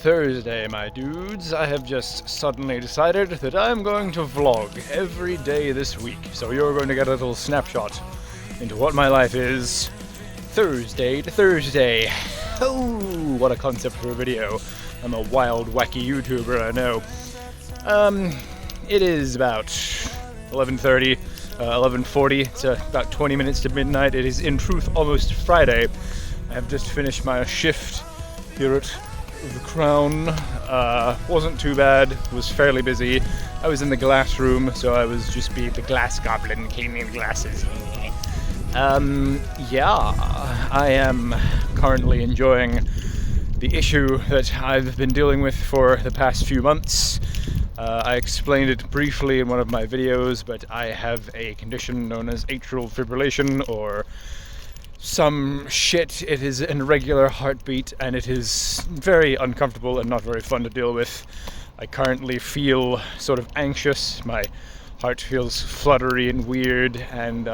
Thursday, my dudes. I have just suddenly decided that I'm going to vlog every day this week. So you're going to get a little snapshot into what my life is Thursday to Thursday. Oh, what a concept for a video. I'm a wild, wacky YouTuber, I know. It is about 11:30, 11:40. It's about 20 minutes to midnight. It is in truth almost Friday. I have just finished my shift here at the Crown. Wasn't too bad, was fairly busy. I was in the glass room, so I was just being the glass goblin, cleaning glasses. I am currently enjoying the issue that I've been dealing with for the past few months. I explained it briefly in one of my videos, but I have a condition known as atrial fibrillation, or some shit. It is an irregular heartbeat, and it is very uncomfortable and not very fun to deal with. I currently feel sort of anxious. My heart feels fluttery and weird, and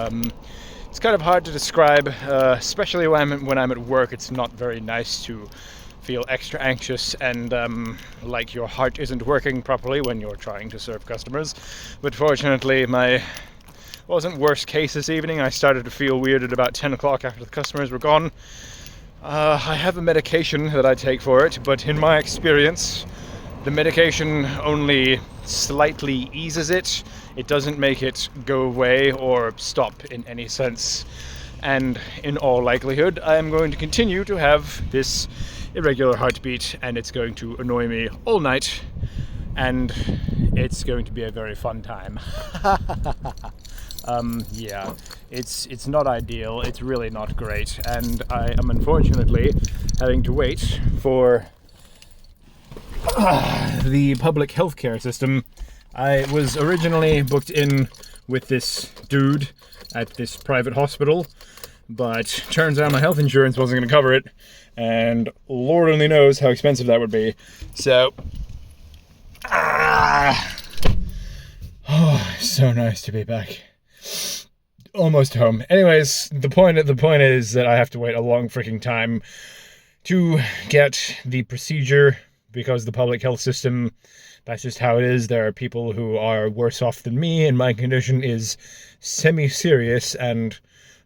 it's kind of hard to describe, especially when I'm at work. It's not very nice to feel extra anxious and like your heart isn't working properly when you're trying to serve customers. But fortunately, my wasn't worst case this evening. I started to feel weird at about 10 o'clock after the customers were gone. I have a medication that I take for it, but in my experience, the medication only slightly eases it. It doesn't make it go away or stop in any sense. And in all likelihood, I am going to continue to have this irregular heartbeat, and it's going to annoy me all night, and it's going to be a very fun time. It's not ideal, it's really not great, and I am unfortunately having to wait for the public healthcare system. I was originally booked in with this dude at this private hospital, but turns out my health insurance wasn't going to cover it, and Lord only knows how expensive that would be. So, so nice to be back. Almost home. Anyways, the point is that I have to wait a long freaking time to get the procedure, because the public health system, that's just how it is. There are people who are worse off than me, and my condition is semi-serious and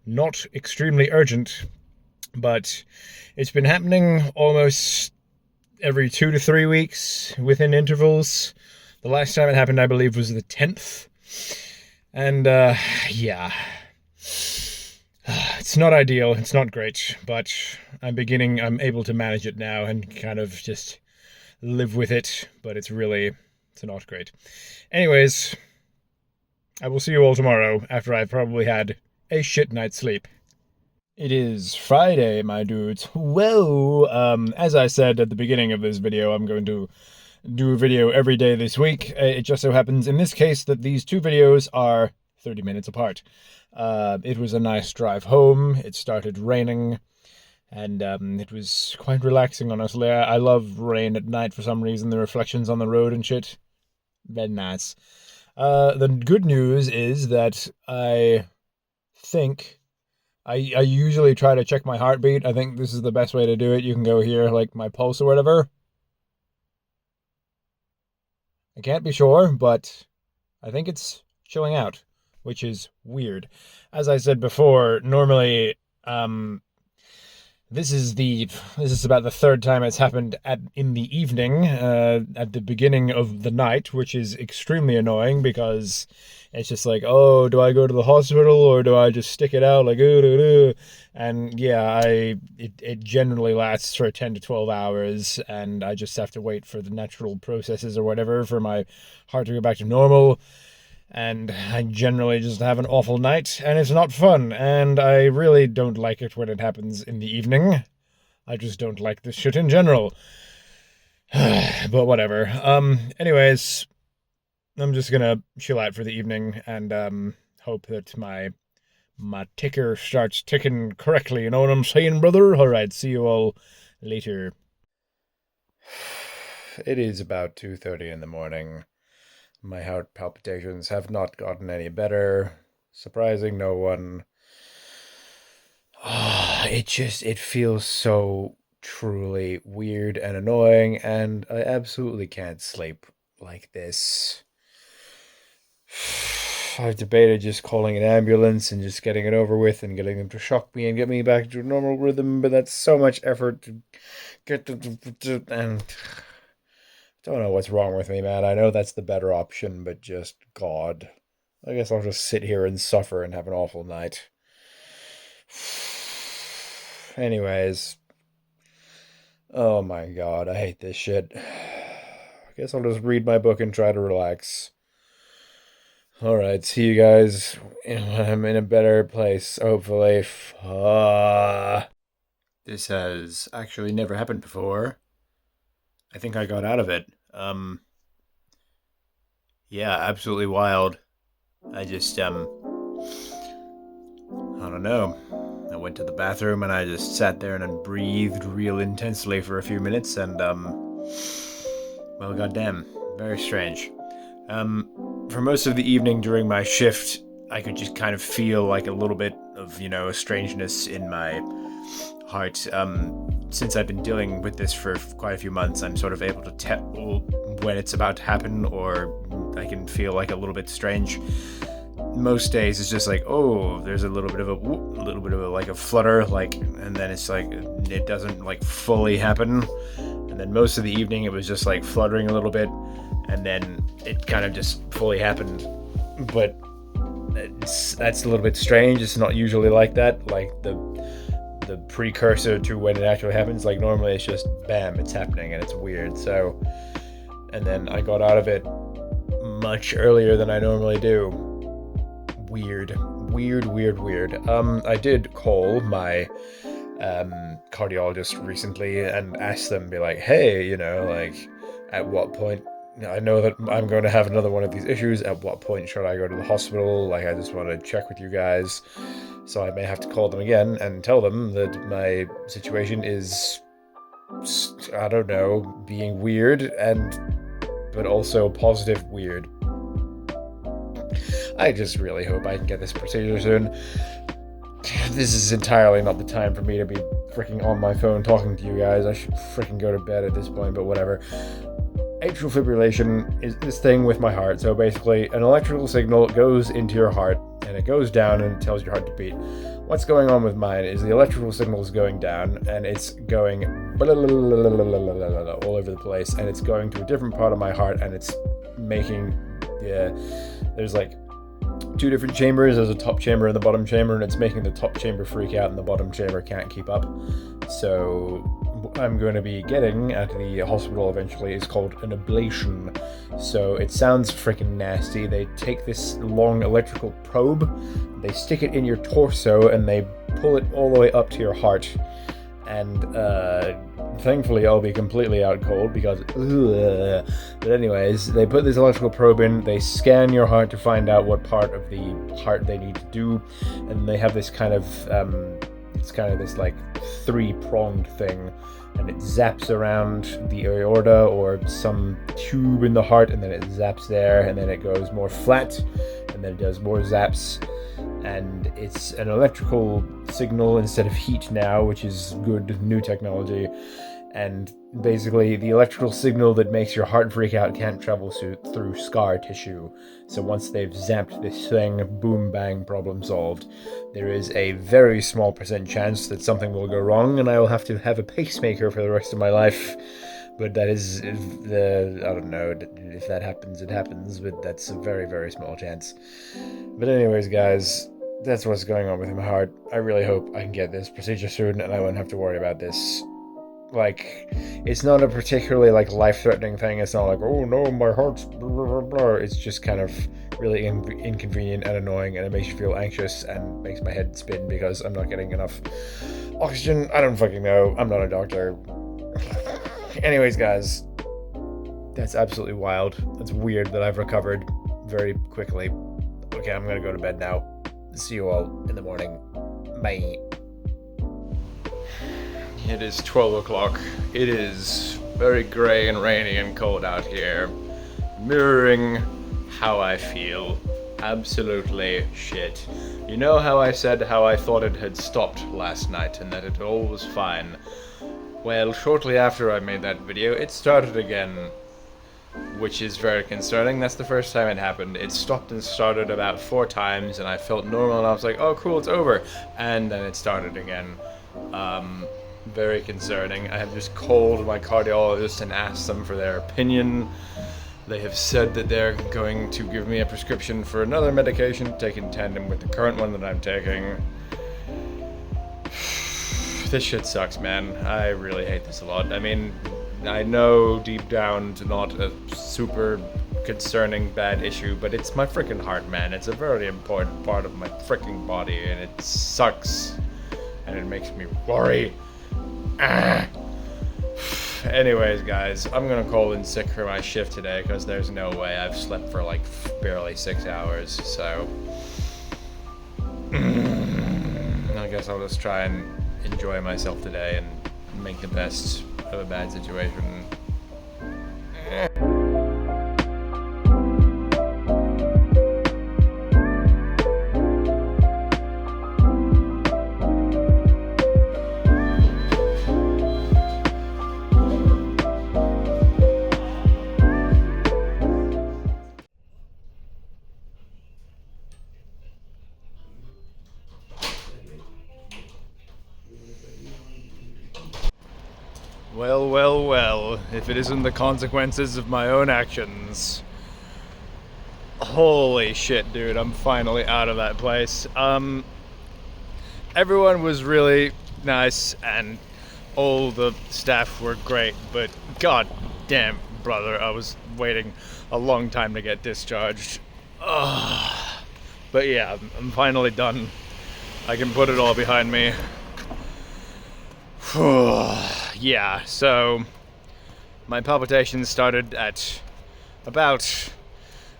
not extremely urgent, but it's been happening almost every 2 to 3 weeks within intervals. The last time it happened, I believe, was the 10th. And, it's not ideal, it's not great, but I'm able to manage it now and kind of just live with it, but it's not great. Anyways, I will see you all tomorrow after I've probably had a shit night's sleep. It is Friday, my dudes. Whoa! As I said at the beginning of this video, I'm going to do a video every day this week. It just so happens in this case that these two videos are 30 minutes apart. It was a nice drive home. It started raining, and it was quite relaxing, honestly. I love rain at night for some reason, the reflections on the road and shit. Very nice. The good news is that I think I usually try to check my heartbeat. I think this is the best way to do it. You can go here, like my pulse or whatever. I can't be sure, but I think it's chilling out, which is weird. As I said before, normally, this is about the third time it's happened in the evening, at the beginning of the night, which is extremely annoying because it's just like, oh, do I go to the hospital or do I just stick it out like, and yeah, it generally lasts for 10 to 12 hours, and I just have to wait for the natural processes or whatever for my heart to go back to normal. And I generally just have an awful night, and it's not fun, and I really don't like it when it happens in the evening. I just don't like this shit in general. But whatever. Anyways, I'm just gonna chill out for the evening and hope that my ticker starts ticking correctly, you know what I'm saying, brother? Alright, see you all later. It is about 2:30 in the morning. My heart palpitations have not gotten any better, surprising no one. It feels so truly weird and annoying, and I absolutely can't sleep like this. I've debated just calling an ambulance and just getting it over with and getting them to shock me and get me back to a normal rhythm, but that's so much effort to get to and don't know what's wrong with me, man. I know that's the better option, but just God. I guess I'll just sit here and suffer and have an awful night. Anyways. Oh my God, I hate this shit. I guess I'll just read my book and try to relax. Alright, see you guys when I'm in a better place, hopefully. This has actually never happened before. I think I got out of it. Yeah, absolutely wild. I just, I don't know. I went to the bathroom and I just sat there and breathed real intensely for a few minutes and, well, goddamn, very strange. For most of the evening during my shift, I could just kind of feel like a little bit of, a strangeness in my heart. Since I've been dealing with this for quite a few months, I'm sort of able to tell when it's about to happen, or I can feel like a little bit strange. Most days it's just like, oh, there's a little bit of a flutter, and then it's like it doesn't like fully happen. And then most of the evening it was just like fluttering a little bit, and then it kind of just fully happened. But that's a little bit strange. It's not usually like that. Like the precursor to when it actually happens. Like normally it's just bam, it's happening, and it's weird. So, and then I got out of it much earlier than I normally do. Weird. I did call my cardiologist recently and asked them, be like, hey, at what point, I know that I'm going to have another one of these issues, at what point should I go to the hospital? Like, I just want to check with you guys. So I may have to call them again and tell them that my situation is, I don't know, being weird, but also positive weird. I just really hope I can get this procedure soon. This is entirely not the time for me to be freaking on my phone talking to you guys. I should freaking go to bed at this point, but whatever. Atrial fibrillation is this thing with my heart. So basically, an electrical signal goes into your heart, and it goes down and it tells your heart to beat. What's going on with mine is the electrical signal is going down, and it's going all over the place, and it's going to a different part of my heart, and it's making, there's like two different chambers. There's a top chamber and the bottom chamber, and it's making the top chamber freak out and the bottom chamber can't keep up. So what I'm going to be getting at the hospital eventually is called an ablation. So it sounds freaking nasty. They take this long electrical probe, they stick it in your torso, and they pull it all the way up to your heart. And thankfully I'll be completely out cold because but anyways, they put this electrical probe in, they scan your heart to find out what part of the heart they need to do, and they have this kind of it's kind of this like three-pronged thing, and it zaps around the aorta or some tube in the heart, and then it zaps there, and then it goes more flat, and then it does more zaps. And it's an electrical signal instead of heat now, which is good new technology. And basically, the electrical signal that makes your heart freak out can't travel through scar tissue. So once they've zapped this thing, boom, bang, problem solved. There is a very small % chance that something will go wrong, and I will have to have a pacemaker for the rest of my life. But that is I don't know, if that happens, it happens, but that's a very, very small chance. But anyways, guys, that's what's going on with my heart. I really hope I can get this procedure soon, and I won't have to worry about this. Like, it's not a particularly, life-threatening thing. It's not like, oh no, my heart's blah, blah, blah. It's just kind of really inconvenient and annoying, and it makes you feel anxious and makes my head spin because I'm not getting enough oxygen. I don't fucking know. I'm not a doctor. Anyways, guys, that's absolutely wild. It's weird that I've recovered very quickly. Okay, I'm gonna go to bed now. See you all in the morning. Bye. It is 12 o'clock. It is very gray and rainy and cold out here, mirroring how I feel. Absolutely shit. You know how I said how I thought it had stopped last night and that it all was fine? Well, shortly after I made that video, it started again, which is very concerning. That's the first time it happened. It stopped and started about 4 times, and I felt normal, and I was like, oh cool, it's over. And then it started again. Very concerning. I have just called my cardiologist and asked them for their opinion. They have said that they're going to give me a prescription for another medication to take in tandem with the current one that I'm taking. This shit sucks, man. I really hate this a lot. I mean, I know deep down it's not a super concerning bad issue, but it's my freaking heart, man. It's a very important part of my freaking body, and it sucks. And it makes me worry. Anyways, guys, I'm gonna call in sick for my shift today because there's no way. I've slept for like barely 6 hours, so I guess I'll just try and enjoy myself today and make the best of a bad situation. Well, well, well, if it isn't the consequences of my own actions. Holy shit, dude, I'm finally out of that place. Everyone was really nice and all the staff were great, but god damn, brother, I was waiting a long time to get discharged. Ugh. But yeah, I'm finally done. I can put it all behind me. Yeah, so my palpitations started at about,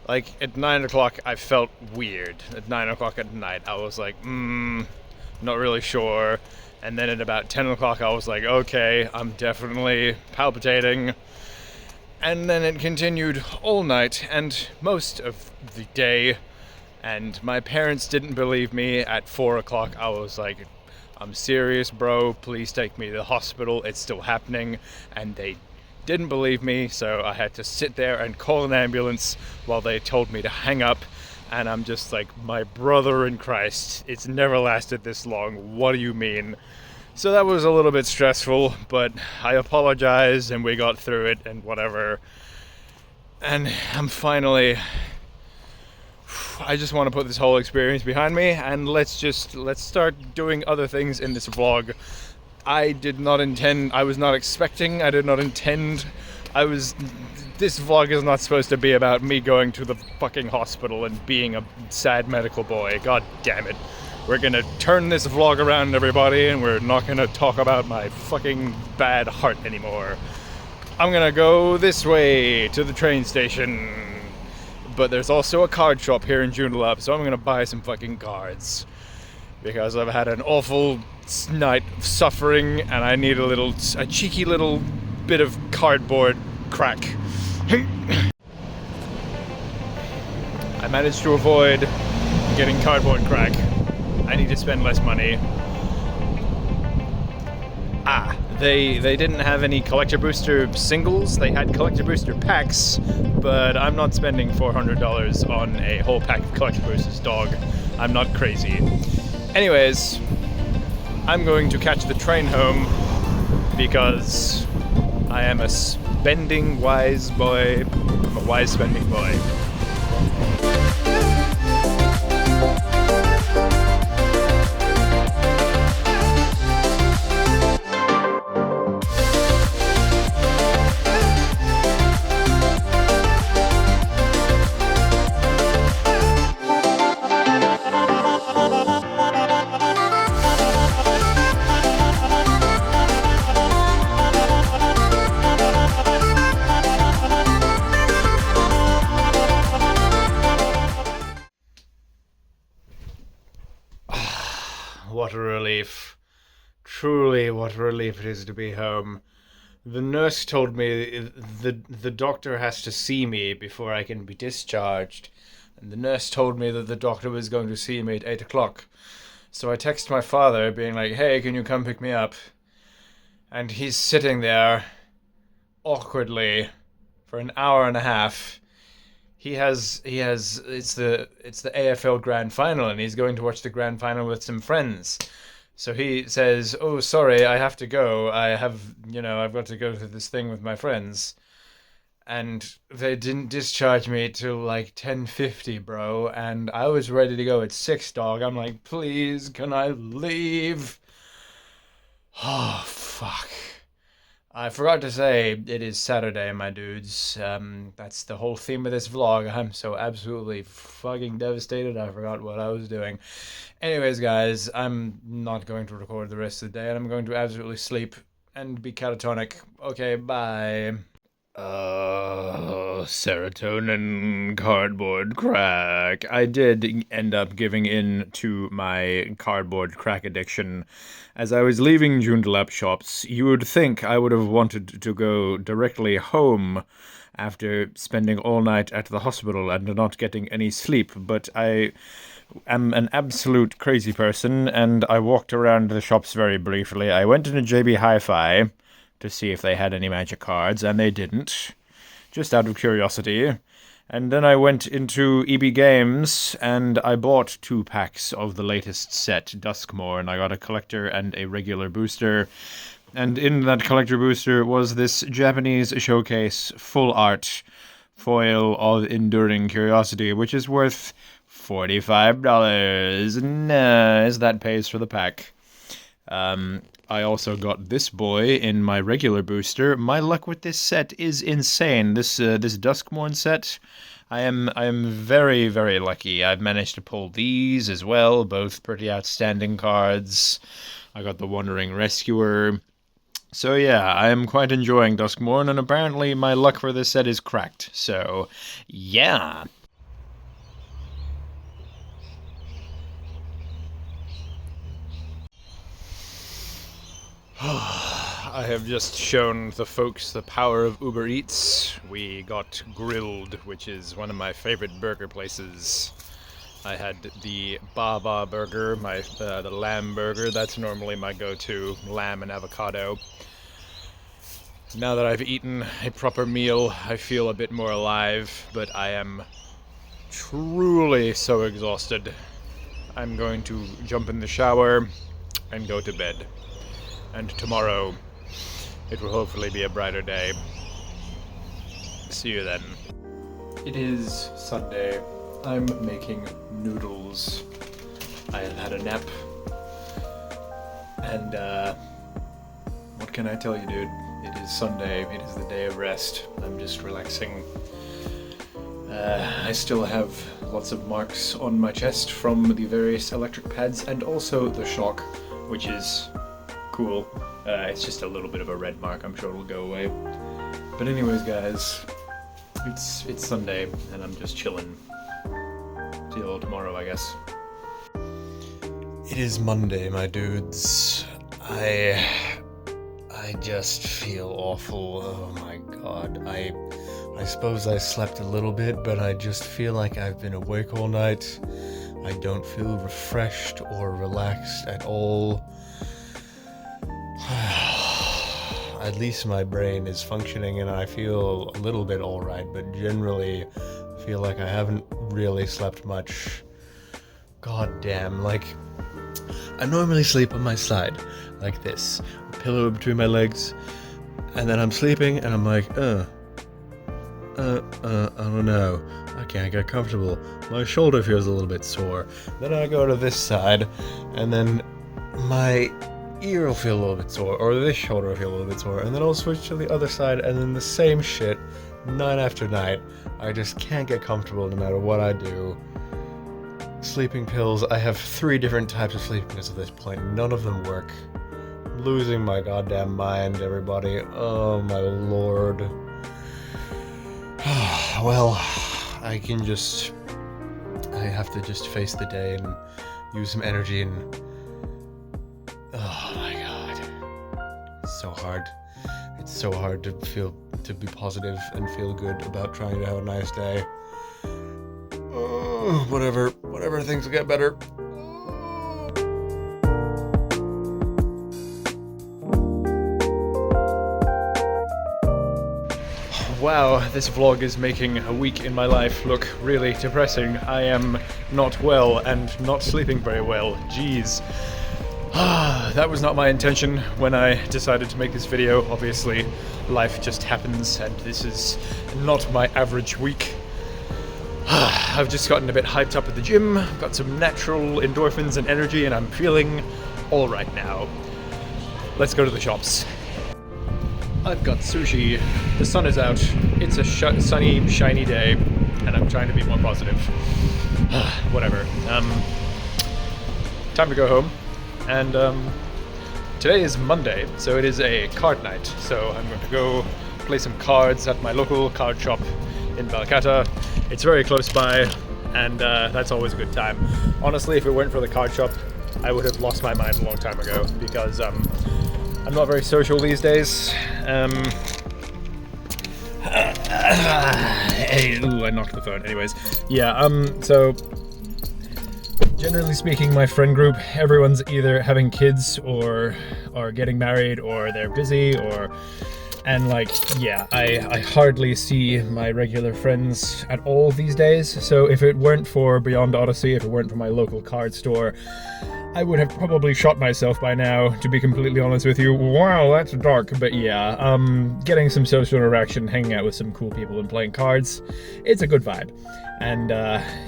like, at 9 o'clock I felt weird. At 9 o'clock at night I was like, not really sure. And then at about 10 o'clock I was like, okay, I'm definitely palpitating. And then it continued all night and most of the day. And my parents didn't believe me. At 4 o'clock I was like, I'm serious, bro, please take me to the hospital, it's still happening. And they didn't believe me, so I had to sit there and call an ambulance while they told me to hang up. And I'm just like, my brother in Christ, it's never lasted this long, what do you mean? So that was a little bit stressful, but I apologized and we got through it and whatever. And I'm finally... I just want to put this whole experience behind me and let's start doing other things in this vlog. I did not intend, I was not expecting, I did not intend, this vlog is not supposed to be about me going to the fucking hospital and being a sad medical boy. God damn it. We're gonna turn this vlog around, everybody, and we're not gonna talk about my fucking bad heart anymore. I'm gonna go this way to the train station. But there's also a card shop here in Joondalup, so I'm gonna buy some fucking cards. Because I've had an awful night of suffering, and I need a cheeky little bit of cardboard crack. I managed to avoid getting cardboard crack. I need to spend less money. They didn't have any Collector Booster singles, they had Collector Booster packs, but I'm not spending $400 on a whole pack of Collector Boosters, dog. I'm not crazy. Anyways, I'm going to catch the train home because I am a spending wise boy. I'm a wise spending boy. What a relief. Truly, what a relief it is to be home. The nurse told me the doctor has to see me before I can be discharged. And the nurse told me that the doctor was going to see me at 8 o'clock. So I texted my father being like, hey, can you come pick me up? and he's sitting there awkwardly for an hour and a half. It's the AFL Grand Final, and he's going to watch the Grand Final with some friends. So he says, "Oh, sorry, I have to go. I've got to go to this thing with my friends." And they didn't discharge me till like 10:50, bro, and I was ready to go at 6, dog. I'm like, "Please, can I leave?" Oh, fuck. I forgot to say, it is Saturday, my dudes. That's the whole theme of this vlog. I'm so absolutely fucking devastated, I forgot what I was doing. Anyways, guys, I'm not going to record the rest of the day, and I'm going to absolutely sleep and be catatonic. Okay, bye. Serotonin cardboard crack. I did end up giving in to my cardboard crack addiction. As I was leaving Joondalup shops, you would think I would have wanted to go directly home after spending all night at the hospital and not getting any sleep, but I am an absolute crazy person, and I walked around the shops very briefly. I went into JB Hi-Fi to see if they had any magic cards, and they didn't, just out of curiosity. And then I went into EB Games, and I bought 2 packs of the latest set, Duskmore, and I got a collector and a regular booster. And in that collector booster was this Japanese showcase full art foil of Enduring Curiosity, which is worth $45. Nice, that pays for the pack. I also got this boy in my regular booster. My luck with this set is insane. This Duskmorn set, I am very, very lucky. I've managed to pull these as well, both pretty outstanding cards. I got the Wandering Rescuer. So yeah, I am quite enjoying Duskmorn, and apparently my luck for this set is cracked. So yeah. I have just shown the folks the power of Uber Eats. We got Grilled, which is one of my favorite burger places. I had the Baba burger, the lamb burger. That's normally my go-to, lamb and avocado. Now that I've eaten a proper meal, I feel a bit more alive, but I am truly so exhausted. I'm going to jump in the shower and go to bed. And tomorrow, it will hopefully be a brighter day. See you then. It is Sunday. I'm making noodles. I have had a nap. And, what can I tell you, dude? It is Sunday. It is the day of rest. I'm just relaxing. I still have lots of marks on my chest from the various electric pads and also the shock, which is cool. It's just a little bit of a red mark. I'm sure it'll go away. But anyways, guys, it's Sunday and I'm just chilling. See you all tomorrow, I guess. It is Monday, my dudes. I just feel awful. Oh my god. I suppose I slept a little bit, but I just feel like I've been awake all night. I don't feel refreshed or relaxed at all. At least my brain is functioning and I feel a little bit alright, but generally I feel like I haven't really slept much. God damn, like, I normally sleep on my side, like this, a pillow between my legs, and then I'm sleeping and I'm like, I don't know, I can't get comfortable, my shoulder feels a little bit sore. Then I go to this side, and then my ear will feel a little bit sore, or this shoulder will feel a little bit sore, and then I'll switch to the other side, and then the same shit, night after night. I just can't get comfortable no matter what I do. Sleeping pills, I have 3 different types of sleeping pills at this point, none of them work. I'm losing my goddamn mind, everybody. Oh my lord. Well, I have to just face the day and use some energy and... Oh my god. It's so hard. It's so hard to be positive and feel good about trying to have a nice day. Whatever, things will get better. Wow, this vlog is making a week in my life look really depressing. I am not well and not sleeping very well. Jeez. That was not my intention when I decided to make this video. Obviously, life just happens, and this is not my average week. I've just gotten a bit hyped up at the gym, got some natural endorphins and energy, and I'm feeling alright now. Let's go to the shops. I've got sushi, the sun is out, it's a sunny, shiny day, and I'm trying to be more positive. Whatever. Time to go home, and today is Monday, so it is a card night, so I'm going to go play some cards at my local card shop in Balcata. It's very close by, and that's always a good time. Honestly, if it weren't for the card shop, I would have lost my mind a long time ago, because I'm not very social these days. Ooh, I knocked the phone. Anyways, yeah, so generally speaking, my friend group, everyone's either having kids or getting married, or they're busy, and like, yeah, I hardly see my regular friends at all these days. So if it weren't for Beyond Odyssey, if it weren't for my local card store, I would have probably shot myself by now, to be completely honest with you. Wow, that's dark. But yeah, getting some social interaction, hanging out with some cool people and playing cards, it's a good vibe. And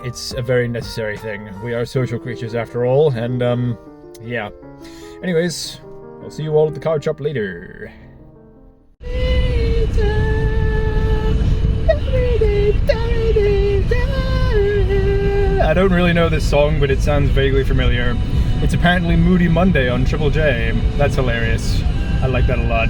it's a very necessary thing. We are social creatures after all, and yeah. Anyways, I'll see you all at the card shop later. I don't really know this song, but it sounds vaguely familiar. It's apparently Moody Monday on Triple J. That's hilarious. I like that a lot.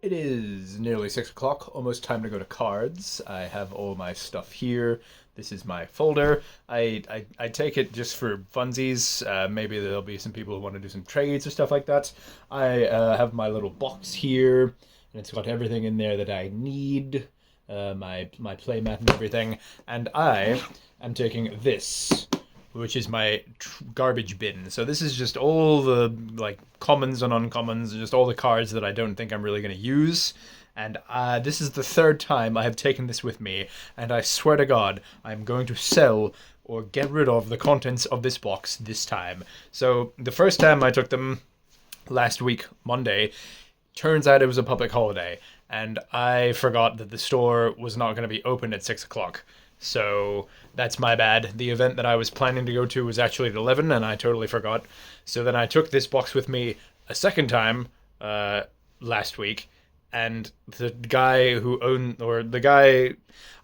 It is nearly 6 o'clock, almost time to go to cards. I have all my stuff here. This is my folder. I take it just for funsies. Maybe there'll be some people who want to do some trades or stuff like that. I have my little box here, and it's got everything in there that I need. My playmat and everything. And I am taking this, which is my garbage bin. So this is just all the like commons and uncommons, just all the cards that I don't think I'm really going to use. And this is the third time I have taken this with me, and I swear to God, I'm going to sell or get rid of the contents of this box this time. So the first time I took them last week, Monday, turns out it was a public holiday, and I forgot that the store was not going to be open at 6 o'clock. So that's my bad. The event that I was planning to go to was actually at 11, and I totally forgot. So then I took this box with me a second time last week, and the guy who owned, or the guy,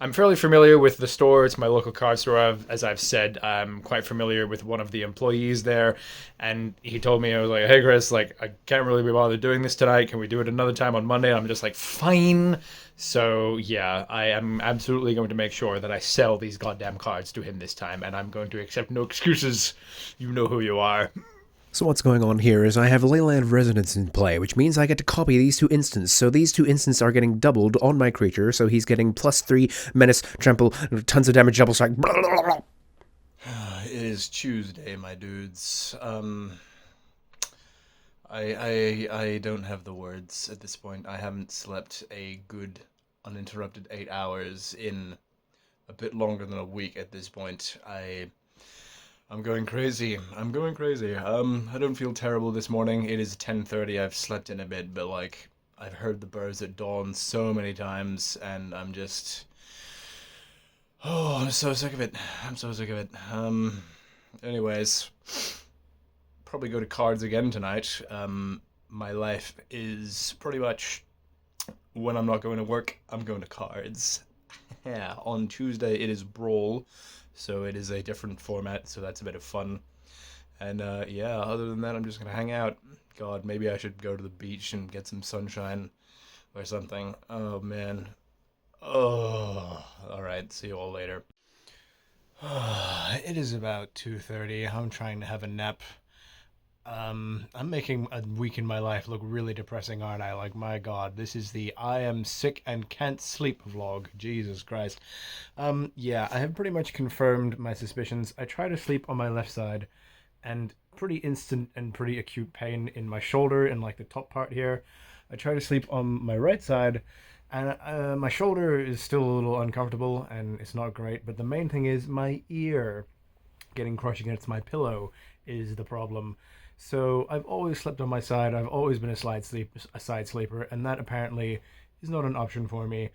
I'm fairly familiar with the store. It's my local card store. As I've said, I'm quite familiar with one of the employees there, and he told me, I was like, hey Chris, like, I can't really be bothered doing this tonight. Can we do it another time on Monday? And I'm just like, fine. So yeah, I am absolutely going to make sure that I sell these goddamn cards to him this time, and I'm going to accept no excuses. You know who you are. So what's going on here is I have Leyland Resonance in play, which means I get to copy these two instants. So these two instants are getting doubled on my creature, so he's getting +3, menace, trample, tons of damage, double strike, blah, blah, blah. It is Tuesday, my dudes. I don't have the words at this point. I haven't slept a good, uninterrupted 8 hours in a bit longer than a week at this point. I'm going crazy. I'm going crazy. I don't feel terrible this morning. It is 10:30. I've slept in a bit, but like, I've heard the birds at dawn so many times, and I'm just, oh, I'm so sick of it. I'm so sick of it. Anyways, probably go to cards again tonight. My life is pretty much, when I'm not going to work, I'm going to cards. Yeah, on Tuesday it is Brawl. So it is a different format, so that's a bit of fun. And yeah, other than that, I'm just going to hang out. God, maybe I should go to the beach and get some sunshine or something. Oh, man. Oh, alright, see you all later. It is about 2:30. I'm trying to have a nap. I'm making a week in my life look really depressing, aren't I? Like, my God, this is the I am sick and can't sleep vlog. Jesus Christ. Yeah, I have pretty much confirmed my suspicions. I try to sleep on my left side, and pretty instant and pretty acute pain in my shoulder and like the top part here. I try to sleep on my right side, and my shoulder is still a little uncomfortable and it's not great, but the main thing is my ear getting crushed against my pillow is the problem. So I've always slept on my side. I've always been a side sleeper, and that apparently is not an option for me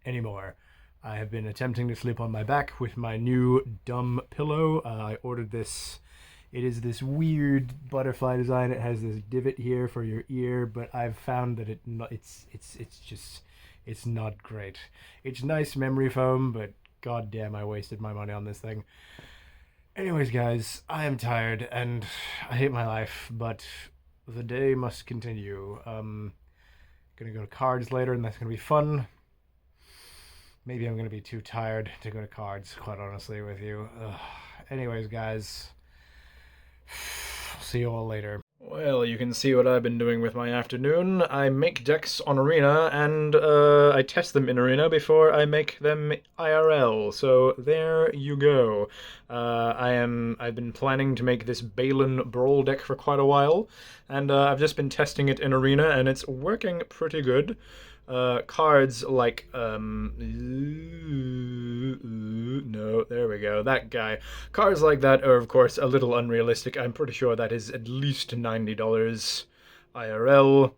anymore. I have been attempting to sleep on my back with my new dumb pillow. I ordered this. It is this weird butterfly design. It has this divot here for your ear, but I've found that it's not great. It's nice memory foam, but goddamn, I wasted my money on this thing. Anyways, guys, I am tired and I hate my life, but the day must continue. Gonna go to cards later, and that's gonna be fun. Maybe I'm gonna be too tired to go to cards, quite honestly, with you. Anyways, guys, see you all later. Well, you can see what I've been doing with my afternoon. I make decks on Arena, and I test them in Arena before I make them IRL. So there you go. I've been planning to make this Balin Brawl deck for quite a while, and I've just been testing it in Arena, and it's working pretty good. Cards like, no, there we go, that guy. Cards like that are, of course, a little unrealistic. I'm pretty sure that is at least $90 IRL.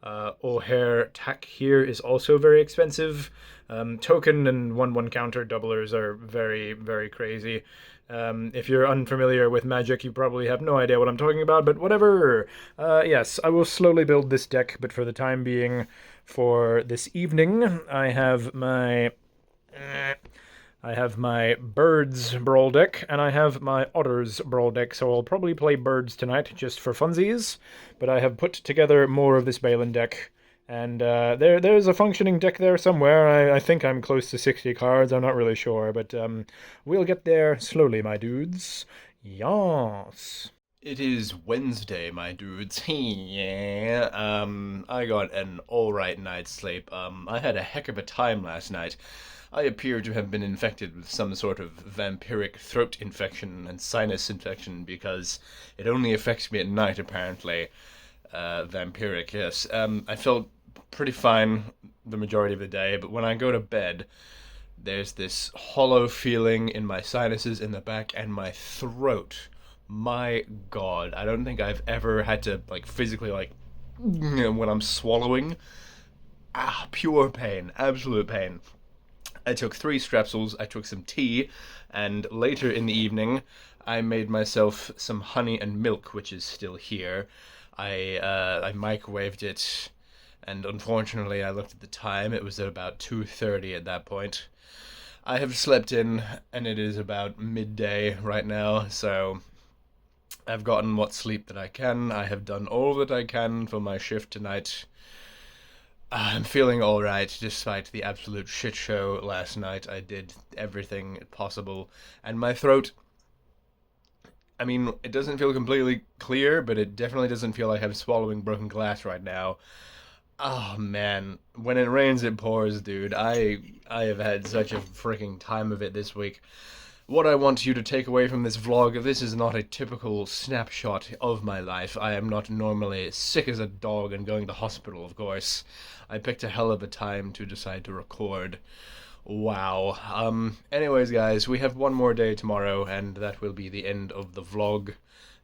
O'Hare Tack here is also very expensive. Token and 1/1 counter doublers are very, very crazy. If you're unfamiliar with Magic, you probably have no idea what I'm talking about, but whatever. Yes, I will slowly build this deck, but for the time being, for this evening, I have my Birds Brawl deck, and I have my Otters Brawl deck, so I'll probably play Birds tonight, just for funsies, but I have put together more of this Balin deck, and there's a functioning deck there somewhere. I think I'm close to 60 cards, I'm not really sure, but we'll get there slowly, my dudes. Yes. It is Wednesday, my dudes. Yeah. I got an alright night's sleep. I had a heck of a time last night. I appear to have been infected with some sort of vampiric throat infection and sinus infection because it only affects me at night, apparently. Vampiric, yes. I felt pretty fine the majority of the day, but when I go to bed, there's this hollow feeling in my sinuses in the back and my throat. My God, I don't think I've ever had to, like, physically, like, when I'm swallowing. Pure pain, absolute pain. I took 3 strepsils, I took some tea, and later in the evening, I made myself some honey and milk, which is still here. I microwaved it, and unfortunately, I looked at the time. It was at about 2:30 at that point. I have slept in, and it is about midday right now, so I've gotten what sleep that I can. I have done all that I can for my shift tonight. I'm feeling alright, despite the absolute shit show last night. I did everything possible, and my throat, I mean, it doesn't feel completely clear, but it definitely doesn't feel like I'm swallowing broken glass right now. Oh man, when it rains it pours, dude. I have had such a freaking time of it this week. What I want you to take away from this vlog, this is not a typical snapshot of my life. I am not normally sick as a dog and going to hospital, of course. I picked a hell of a time to decide to record. Wow. Anyways, guys, we have one more day tomorrow, and that will be the end of the vlog.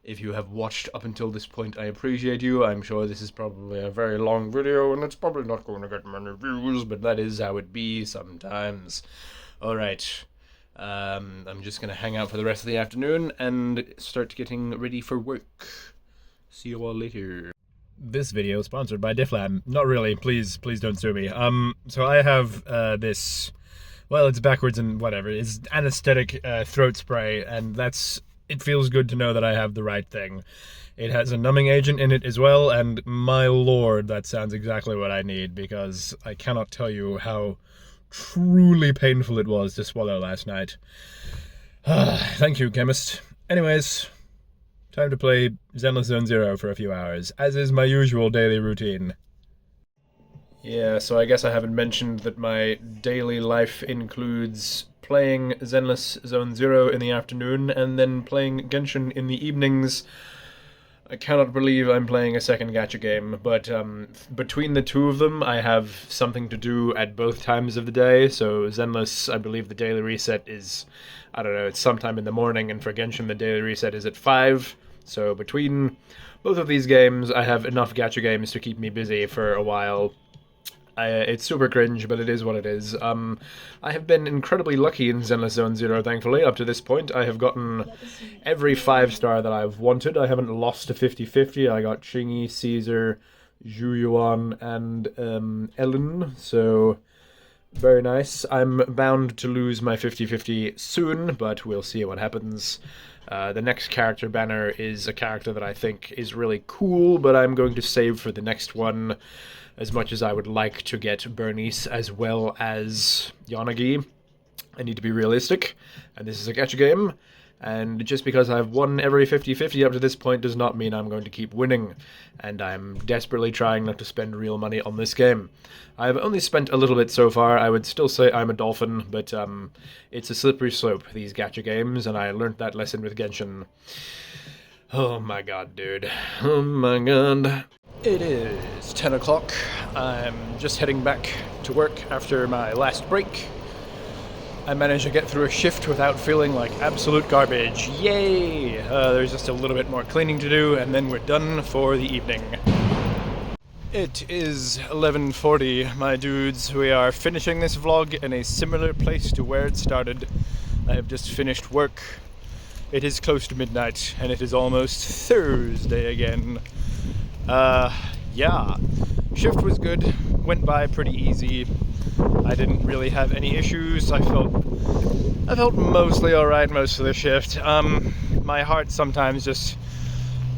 If you have watched up until this point, I appreciate you. I'm sure this is probably a very long video, and it's probably not going to get many views, but that is how it be sometimes. Alright. I'm just gonna hang out for the rest of the afternoon and start getting ready for work. See you all later. This video is sponsored by Difflam. Not really, please don't sue me. So I have this, well, it's backwards and whatever. It's anesthetic throat spray, and it feels good to know that I have the right thing. It has a numbing agent in it as well, and my lord, that sounds exactly what I need, because I cannot tell you how truly painful it was to swallow last night. Thank you, chemist. Anyways, time to play Zenless Zone Zero for a few hours, as is my usual daily routine. Yeah, so I guess I haven't mentioned that my daily life includes playing Zenless Zone Zero in the afternoon, and then playing Genshin in the evenings. I cannot believe I'm playing a second gacha game, but between the two of them, I have something to do at both times of the day. So Zenless, I believe the daily reset is, I don't know, it's sometime in the morning, and for Genshin the daily reset is at 5. So between both of these games, I have enough gacha games to keep me busy for a while. It's super cringe, but it is what it is. I have been incredibly lucky in Zenless Zone Zero, thankfully. Up to this point, I have gotten every 5-star that I've wanted. I haven't lost to 50-50. I got Chingy, Caesar, Zhu Yuan, and Ellen, so very nice. I'm bound to lose my 50-50 soon, but we'll see what happens. The next character banner is a character that I think is really cool, but I'm going to save for the next one. As much as I would like to get Bernice as well as Yanagi, I need to be realistic, and this is a gacha game, and just because I've won every 50-50 up to this point does not mean I'm going to keep winning, and I'm desperately trying not to spend real money on this game. I've only spent a little bit so far. I would still say I'm a dolphin, but it's a slippery slope, these gacha games, and I learned that lesson with Genshin. Oh my god, dude. Oh my god. It is 10 o'clock. I'm just heading back to work after my last break. I managed to get through a shift without feeling like absolute garbage. Yay! There's just a little bit more cleaning to do, and then we're done for the evening. It is 11:40, my dudes. We are finishing this vlog in a similar place to where it started. I have just finished work. It is close to midnight, and it is almost Thursday again. Yeah. Shift was good, went by pretty easy. I didn't really have any issues. I felt mostly alright most of the shift. My heart sometimes just,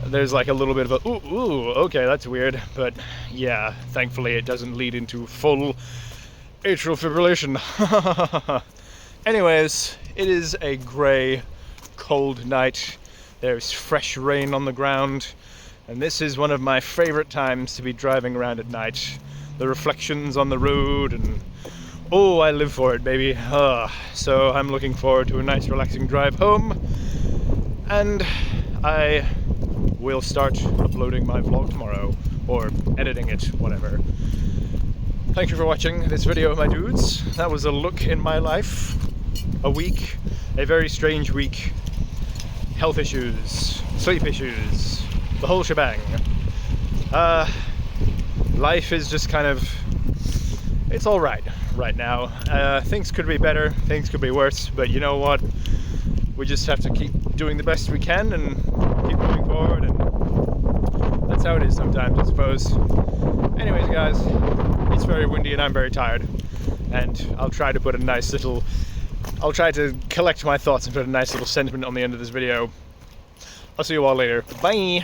there's like a little bit of a, ooh, okay, that's weird. But yeah, thankfully it doesn't lead into full atrial fibrillation. Anyways, it is a grey, cold night. There's fresh rain on the ground. And this is one of my favorite times to be driving around at night. The reflections on the road, and oh, I live for it, baby. So I'm looking forward to a nice relaxing drive home, and I will start uploading my vlog tomorrow, or editing it, whatever. Thank you for watching this video, my dudes. That was a look in my life. A week, a very strange week. Health issues, sleep issues, the whole shebang. Life is just kind of, it's all right now. Things could be better, things could be worse, but you know what? We just have to keep doing the best we can and keep moving forward, and that's how it is sometimes, I suppose. Anyways, guys, it's very windy and I'm very tired, and I'll try to put a nice little, I'll try to collect my thoughts and put a nice little sentiment on the end of this video. I'll see you all later. Bye!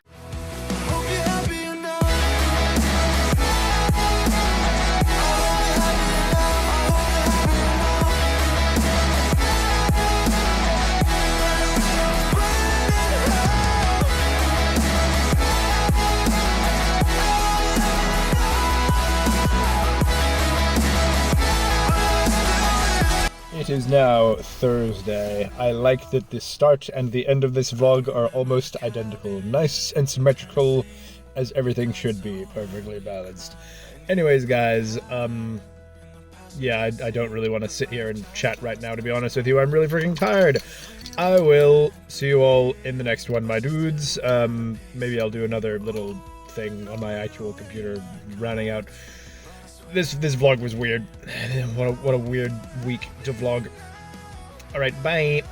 It is now Thursday. I like that the start and the end of this vlog are almost identical. Nice and symmetrical, as everything should be, perfectly balanced. Anyways, guys, yeah, I don't really want to sit here and chat right now, to be honest with you. I'm really freaking tired. I will see you all in the next one, my dudes. Maybe I'll do another little thing on my actual computer, rounding out. This vlog was weird. What a weird week to vlog. Alright, bye!